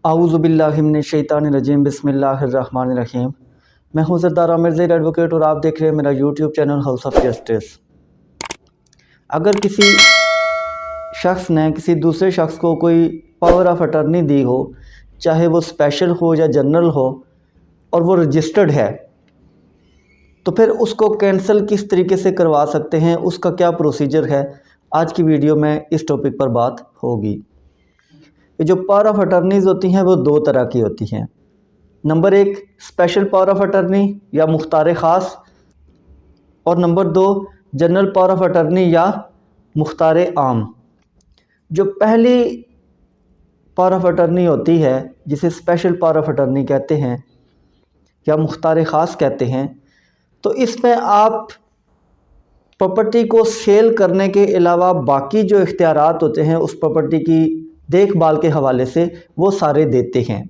आऊज़ुबिल्लाहि मिनश्शैतानिर्रजीम बिस्मिल्लाहिर्रहमानिर्रहीम। मैं हूँ सरदार आमिर ज़ैद एडवोकेट और आप देख रहे हैं मेरा YouTube channel house of justice. अगर किसी शख्स ने किसी दूसरे शख्स को कोई पावर ऑफ अटर्नी दी हो, चाहे वो स्पेशल हो या जनरल हो, और वो रजिस्टर्ड है, तो फिर उसको कैंसिल किस तरीके से करवा सकते हैं, उसका क्या प्रोसीजर है, आज की वीडियो में इस टॉपिक पर बात होगी। ये जो पावर ऑफ अटर्नीज़ होती हैं वो दो तरह की होती हैं। नंबर एक स्पेशल पावर ऑफ अटर्नी या मुख्तार ख़ास, और नंबर दो जनरल पावर ऑफ अटर्नी या मुख्तार आम। जो पहली पावर ऑफ अटर्नी होती है जिसे स्पेशल पावर ऑफ अटर्नी कहते हैं या मुख्तार ख़ास कहते हैं, तो इसमें आप प्रॉपर्टी को सेल करने के अलावा बाकी जो इख्तियारात होते हैं उस प्रॉपर्टी की देखभाल के हवाले से वो सारे देते हैं।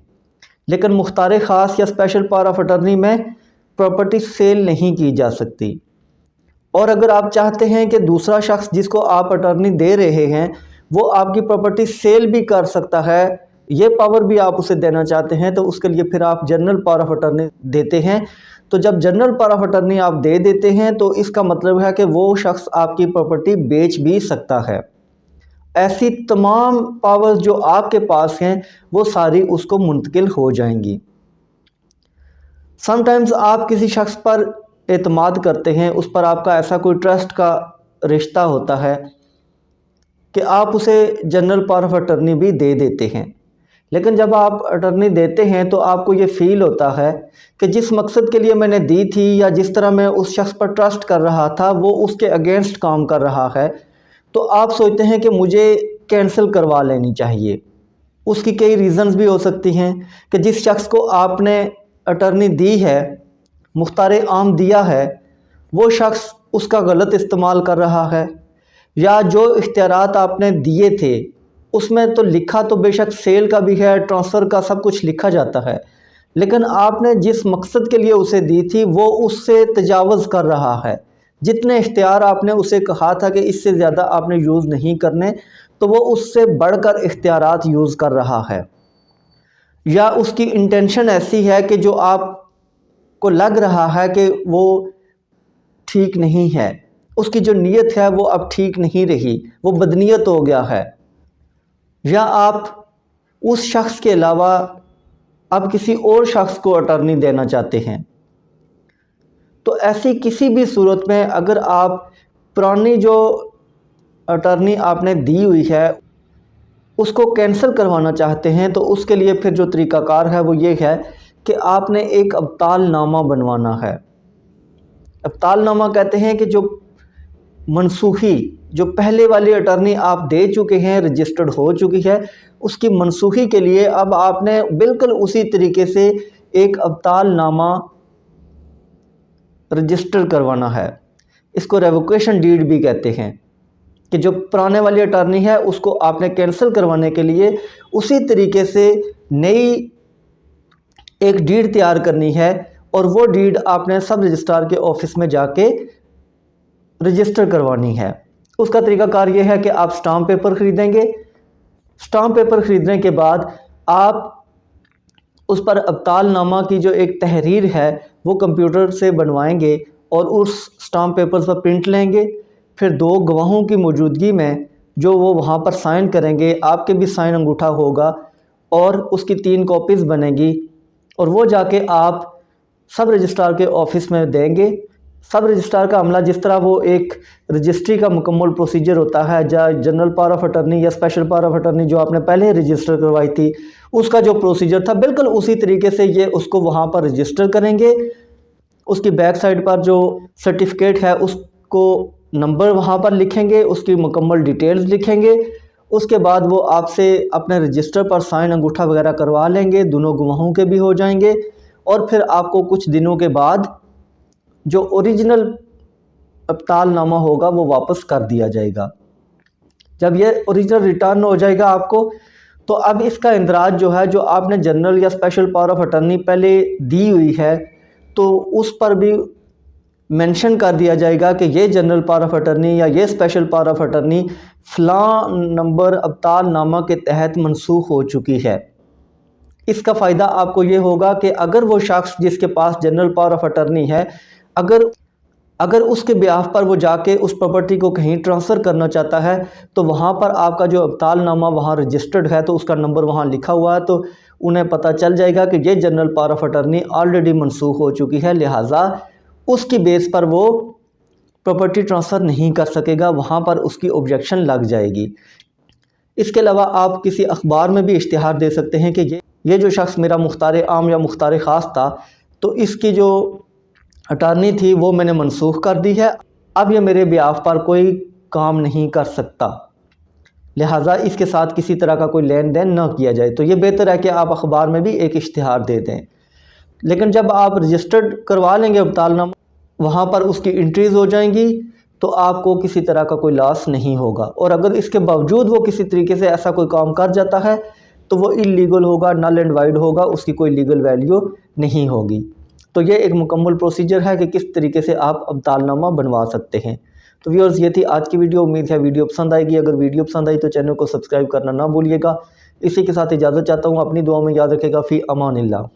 लेकिन मुख्तार ख़ास या स्पेशल पावर ऑफ अटर्नी में प्रॉपर्टी सेल नहीं की जा सकती। और अगर आप चाहते हैं कि दूसरा शख्स जिसको आप अटर्नी दे रहे हैं वो आपकी प्रॉपर्टी सेल भी कर सकता है, ये पावर भी आप उसे देना चाहते हैं, तो उसके लिए फिर आप जनरल पावर ऑफ अटर्नी देते हैं। तो जब जनरल पावर ऑफ अटर्नी आप दे देते हैं तो इसका मतलब है कि वो शख्स आपकी प्रॉपर्टी बेच भी सकता है। ऐसी तमाम पावर्स जो आपके पास हैं वो सारी उसको मुंतकिल हो जाएंगी। समटाइम्स आप किसी शख्स पर एतमाद करते हैं, उस पर आपका ऐसा कोई ट्रस्ट का रिश्ता होता है कि आप उसे जनरल पावर ऑफ अटर्नी भी दे देते हैं। लेकिन जब आप अटर्नी देते हैं तो आपको ये फ़ील होता है कि जिस मकसद के लिए मैंने दी थी या जिस तरह मैं उस शख्स पर ट्रस्ट कर रहा था वो उसके अगेंस्ट काम कर रहा है, तो आप सोचते हैं कि मुझे कैंसिल करवा लेनी चाहिए। उसकी कई रीज़न्स भी हो सकती हैं कि जिस शख्स को आपने अटर्नी दी है, मुख्तार आम दिया है, वो शख्स उसका गलत इस्तेमाल कर रहा है, या जो इख्तियारात आपने दिए थे उसमें तो लिखा तो बेशक सेल का भी है, ट्रांसफ़र का सब कुछ लिखा जाता है, लेकिन आपने जिस मकसद के लिए उसे दी थी वो उससे तजावज़ कर रहा है। जितने इख्तियार आपने उसे कहा था कि इससे ज़्यादा आपने यूज़ नहीं करने, तो वो उससे बढ़कर इख्तियारात यूज़ कर रहा है। या उसकी इंटेंशन ऐसी है कि जो आपको लग रहा है कि वो ठीक नहीं है, उसकी जो नीयत है वो अब ठीक नहीं रही, वो बदनीयत हो गया है। या आप उस शख्स के अलावा अब किसी और शख्स को अटर्नी देना चाहते हैं, तो ऐसी किसी भी सूरत में अगर आप पुरानी जो अटर्नी आपने दी हुई है उसको कैंसिल करवाना चाहते हैं, तो उसके लिए फिर जो तरीक़ाकार है वो ये है कि आपने एक अब्तालनामा बनवाना है। अब्तालनामा कहते हैं कि जो मनसूखी, जो पहले वाली अटर्नी आप दे चुके हैं, रजिस्टर्ड हो चुकी है, उसकी मनसूखी के लिए अब आपने बिल्कुल उसी तरीके से एक अब्तालनामा रजिस्टर करवाना है। इसको रेवोकेशन डीड भी कहते हैं कि जो पुराने वाली अटर्नी है उसको आपने कैंसिल करवाने के लिए उसी तरीके से नई एक डीड तैयार करनी है, और वो डीड आपने सब रजिस्ट्रार के ऑफिस में जाके रजिस्टर करवानी है। उसका तरीकाकार ये है कि आप स्टाम्प पेपर ख़रीदेंगे। स्टाम्प पेपर ख़रीदने के बाद आप उस पर अब्तालनामा की जो एक तहरीर है वो कंप्यूटर से बनवाएंगे और उस स्टाम्प पेपर पर प्रिंट लेंगे। फिर दो गवाहों की मौजूदगी में जो वो वहाँ पर साइन करेंगे, आपके भी साइन अंगूठा होगा और उसकी 3 कॉपीज़ बनेगी, और वो जाके आप सब रजिस्ट्रार के ऑफिस में देंगे। सब रजिस्ट्रार का अमला, जिस तरह वो एक रजिस्ट्री का मुकम्मल प्रोसीजर होता है, जनरल पावर ऑफ अटर्नी या स्पेशल पावर ऑफ अटर्नी जो आपने पहले रजिस्टर करवाई थी उसका जो प्रोसीजर था, बिल्कुल उसी तरीके से ये उसको वहाँ पर रजिस्टर करेंगे। उसकी बैक साइड पर जो सर्टिफिकेट है उसको नंबर वहाँ पर लिखेंगे, उसकी मुकम्मल डिटेल्स लिखेंगे। उसके बाद वो आपसे अपने रजिस्टर पर साइन अंगूठा वगैरह करवा लेंगे, दोनों गवाहों के भी हो जाएंगे, और फिर आपको कुछ दिनों के बाद जो ओरिजिनल अब्तालनामा होगा वो वापस कर दिया जाएगा। जब ये ओरिजिनल रिटर्न हो जाएगा आपको, तो अब इसका इंदराज जो है, जो आपने जनरल या स्पेशल पावर ऑफ अटर्नी पहले दी हुई है, तो उस पर भी मेंशन कर दिया जाएगा कि ये जनरल पावर ऑफ अटर्नी या ये स्पेशल पावर ऑफ अटर्नी फ़लाँ नंबर अब्तालनामा के तहत मनसूख हो चुकी है। इसका फ़ायदा आपको ये होगा कि अगर वो शख्स जिसके पास जनरल पावर ऑफ अटर्नी है, अगर उसके ब्याह पर वो जाके उस प्रॉपर्टी को कहीं ट्रांसफ़र करना चाहता है, तो वहाँ पर आपका जो अब्तालनामा वहाँ रजिस्टर्ड है, तो उसका नंबर वहाँ लिखा हुआ है, तो उन्हें पता चल जाएगा कि ये general power of attorney already मनसूख हो चुकी है, लिहाजा उसकी बेस पर वो प्रॉपर्टी ट्रांसफ़र नहीं कर सकेगा, वहाँ पर उसकी ऑब्जेक्शन लग जाएगी। इसके अलावा आप किसी अखबार में भी इश्तिहार दे सकते हैं कि ये जो शख्स मेरा मुख्तार आम या मुख्तार ख़ास था, तो इसकी जो अटारनी थी वो मैंने मनसूख कर दी है, अब ये मेरे ब्याह पर कोई काम नहीं कर सकता, लिहाजा इसके साथ किसी तरह का कोई लेन देन न किया जाए। तो ये बेहतर है कि आप अखबार में भी एक इश्तिहार दे दें। लेकिन जब आप रजिस्टर्ड करवा लेंगे अब्तालनामा, वहाँ पर उसकी एंट्रीज़ हो जाएंगी, तो आपको किसी तरह का कोई लॉस नहीं होगा। और अगर इसके बावजूद वो किसी तरीके से ऐसा कोई काम कर जाता है, तो वो इल्लीगल होगा, नल एंड वाइड होगा, उसकी कोई लीगल वैल्यू नहीं होगी। तो ये एक मुकम्मल प्रोसीजर है कि किस तरीके से आप अब्तालनामा बनवा सकते हैं। तो व्यूअर्स, ये थी आज की वीडियो। उम्मीद है वीडियो पसंद आएगी। अगर वीडियो पसंद आई तो चैनल को सब्सक्राइब करना ना भूलिएगा। इसी के साथ इजाज़त चाहता हूँ। अपनी दुआ में याद रखेगा। फ़ी अमानिल्लाह।